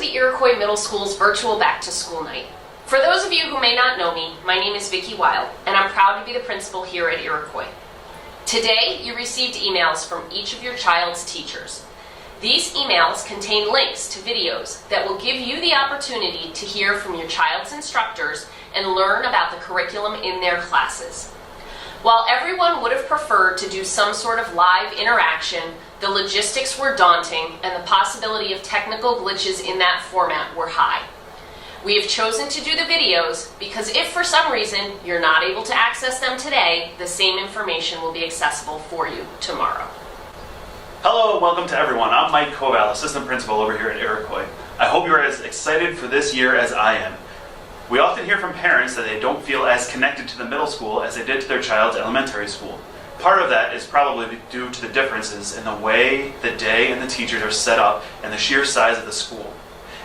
the Iroquois Middle School's virtual back-to-school night. For those of you who may not know me, my name is Vicki Weil, and I'm proud to be the principal here at Iroquois. Today, you received emails from each of your child's teachers. These emails contain links to videos that will give you the opportunity to hear from your child's instructors and learn about the curriculum in their classes. While everyone would have preferred to do some sort of live interaction, the logistics were daunting and the possibility of technical glitches in that format were high. We have chosen to do the videos because if for some reason you're not able to access them today, the same information will be accessible for you tomorrow. Hello and welcome to everyone. I'm Mike Koval, Assistant Principal over here at Iroquois. I hope you are as excited for this year as I am. We often hear from parents that they don't feel as connected to the middle school as they did to their child's elementary school. Part of that is probably due to the differences in the way the day and the teachers are set up and the sheer size of the school.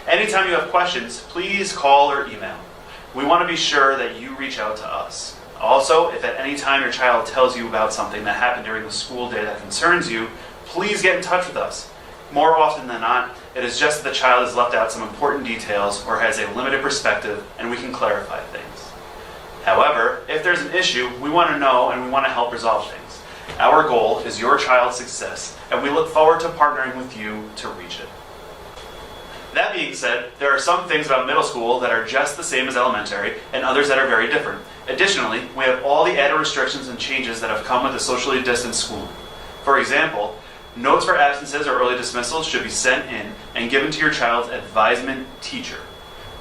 Anytime you have questions, please call or email. We want to be sure that you reach out to us. Also, if at any time your child tells you about something that happened during the school day that concerns you, please get in touch with us. More often than not, it is just that the child has left out some important details or has a limited perspective, and we can clarify things. However, if there's an issue, we want to know and we want to help resolve things. Our goal is your child's success, and we look forward to partnering with you to reach it. That being said, there are some things about middle school that are just the same as elementary, and others that are very different. Additionally, we have all the added restrictions and changes that have come with a socially distanced school. For example, notes for absences or early dismissals should be sent in and given to your child's advisement teacher.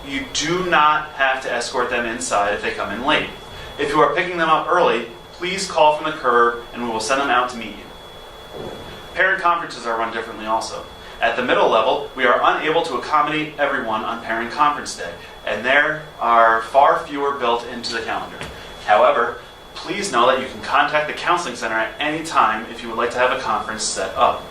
You do not have to escort them inside if they come in late. If you are picking them up early, please call from the curb and we will send them out to meet you. Parent conferences are run differently also. At the middle level, we are unable to accommodate everyone on Parent Conference Day, and there are far fewer built into the calendar. However, please know that you can contact the Counseling Center at any time if you would like to have a conference set up.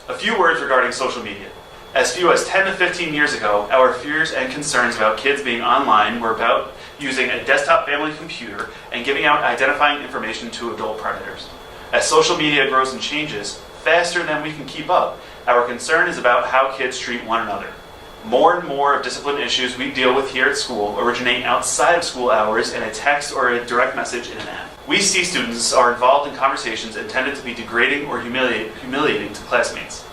A few words regarding social media. As few as 10 to 15 years ago, our fears and concerns about kids being online were about using a desktop family computer and giving out identifying information to adult predators. As social media grows and changes faster than we can keep up, our concern is about how kids treat one another. More and more of discipline issues we deal with here at school originate outside of school hours in a text or a direct message in an app. We see students are involved in conversations intended to be degrading or humiliating to classmates.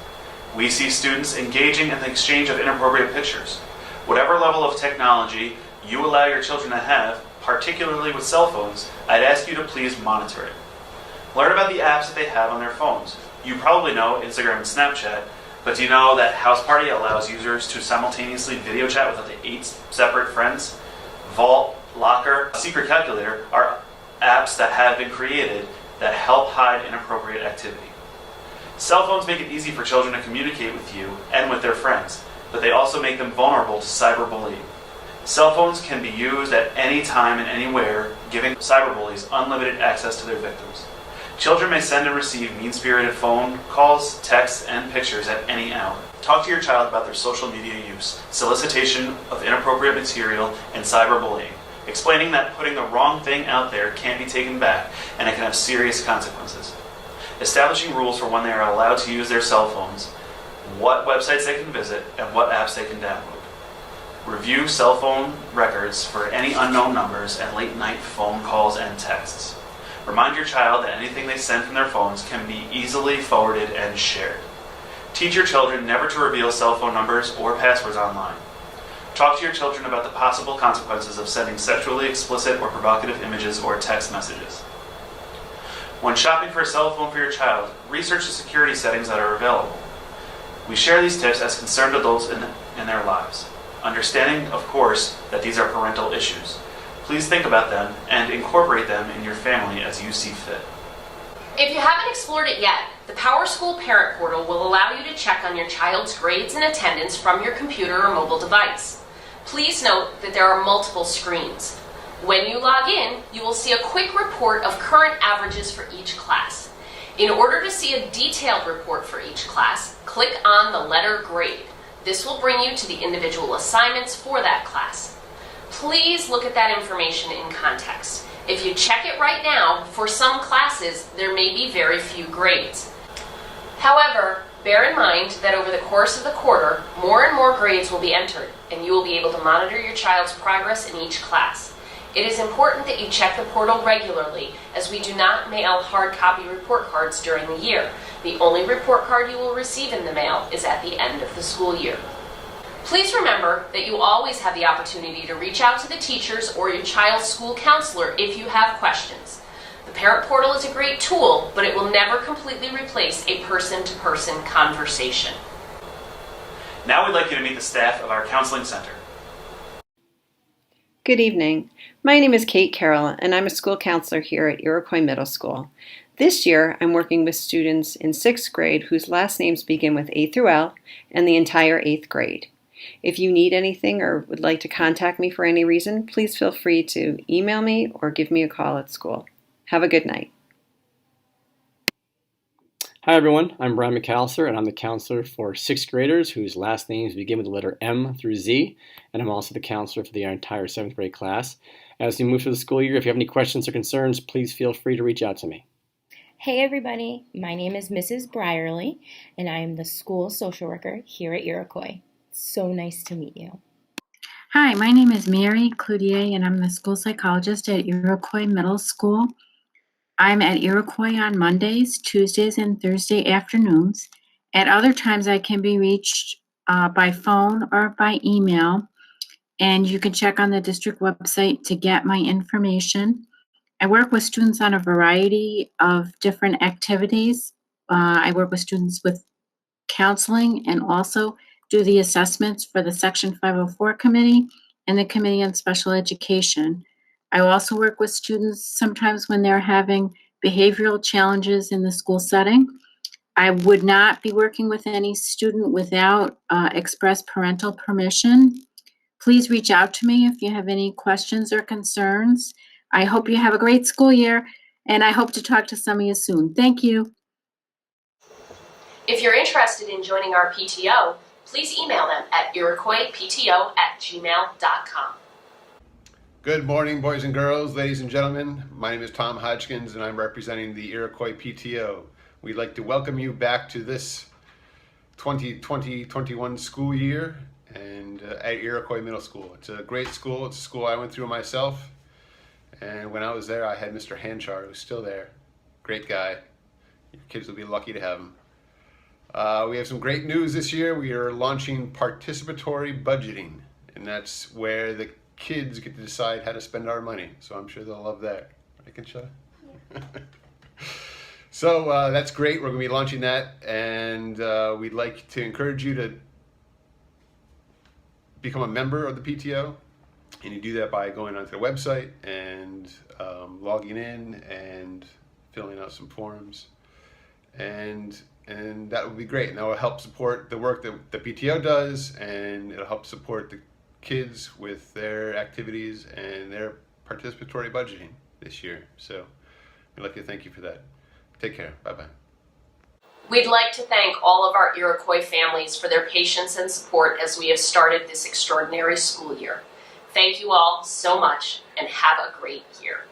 We see students engaging in the exchange of inappropriate pictures. Whatever level of technology you allow your children to have, particularly with cell phones, I'd ask you to please monitor it. Learn about the apps that they have on their phones. You probably know Instagram and Snapchat, but do you know that House Party allows users to simultaneously video chat with up to 8 separate friends? Vault, Locker, Secret Calculator are apps that have been created that help hide inappropriate activity. Cell phones make it easy for children to communicate with you and with their friends, but they also make them vulnerable to cyberbullying. Cell phones can be used at any time and anywhere, giving cyberbullies unlimited access to their victims. Children may send and receive mean-spirited phone calls, texts, and pictures at any hour. Talk to your child about their social media use, solicitation of inappropriate material, and cyberbullying, explaining that putting the wrong thing out there can't be taken back and it can have serious consequences. Establishing rules for when they are allowed to use their cell phones, what websites they can visit, and what apps they can download. Review cell phone records for any unknown numbers and late-night phone calls and texts. Remind your child that anything they send from their phones can be easily forwarded and shared. Teach your children never to reveal cell phone numbers or passwords online. Talk to your children about the possible consequences of sending sexually explicit or provocative images or text messages. When shopping for a cell phone for your child, research the security settings that are available. We share these tips as concerned adults in their lives, understanding, of course, that these are parental issues. Please think about them and incorporate them in your family as you see fit. If you haven't explored it yet, the Power School Parent Portal will allow you to check on your child's grades and attendance from your computer or mobile device. Please note that there are multiple screens. When you log in, you will see a quick report of current averages for each class. In order to see a detailed report for each class, click on the letter grade. This will bring you to the individual assignments for that class. Please look at that information in context. If you check it right now, for some classes, there may be very few grades. However, Bear in mind that over the course of the quarter, more and more grades will be entered, and you will be able to monitor your child's progress in each class. It is important that you check the portal regularly, as we do not mail hard copy report cards during the year. The only report card you will receive in the mail is at the end of the school year. Please remember that you always have the opportunity to reach out to the teachers or your child's school counselor if you have questions. The parent portal is a great tool, but it will never completely replace a person-to-person conversation. Now we'd like you to meet the staff of our counseling center. Good evening. My name is Kate Carroll, and I'm a school counselor here at Iroquois Middle School. This year, I'm working with students in 6th grade whose last names begin with A through L and the entire 8th grade. If you need anything or would like to contact me for any reason, please feel free to email me or give me a call at school. Have a good night. Hi everyone, I'm Brian McAllister and I'm the counselor for 6th graders whose last names begin with the letter M through Z, and I'm also the counselor for the entire 7th grade class. As we move through the school year, if you have any questions or concerns, please feel free to reach out to me. Hey everybody, my name is Mrs. Brierly and I am the school social worker here at Iroquois. So nice to meet you. Hi, my name is Mary Cloutier and I'm the school psychologist at Iroquois Middle School. I'm at Iroquois on Mondays, Tuesdays, and Thursday afternoons. At other times, I can be reached by phone or by email, and you can check on the district website to get my information. I work with students on a variety of different activities. I work with students with counseling and also do the assessments for the Section 504 committee and the Committee on Special Education. I also work with students sometimes when they're having behavioral challenges in the school setting. I would not be working with any student without express parental permission. Please reach out to me if you have any questions or concerns. I hope you have a great school year, and I hope to talk to some of you soon. Thank you. If you're interested in joining our PTO, please email them at iroquoispto@gmail.com. Good morning, boys and girls, ladies and gentlemen. My name is Tom Hodgkins, and I'm representing the Iroquois PTO. We'd like to welcome you back to this 2020-21 school year and at Iroquois Middle School. It's a great school. It's a school I went through myself. And when I was there, I had Mr. Hanchar, who's still there. Great guy. Your kids will be lucky to have him. We have some great news this year. We are launching participatory budgeting, and that's where the kids get to decide how to spend our money. So I'm sure they'll love that. Right, Kinshada? Yeah. So that's great. We're going to be launching that, and we'd like to encourage you to become a member of the PTO. And you do that by going onto the website and logging in and filling out some forms. And that would be great. And that will help support the work that the PTO does, and it'll help support the kids with their activities and their participatory budgeting this year. So we'd like to thank you for that. Take care. Bye-bye. We'd like to thank all of our Iroquois families for their patience and support as we have started this extraordinary school year. Thank you all so much, and have a great year.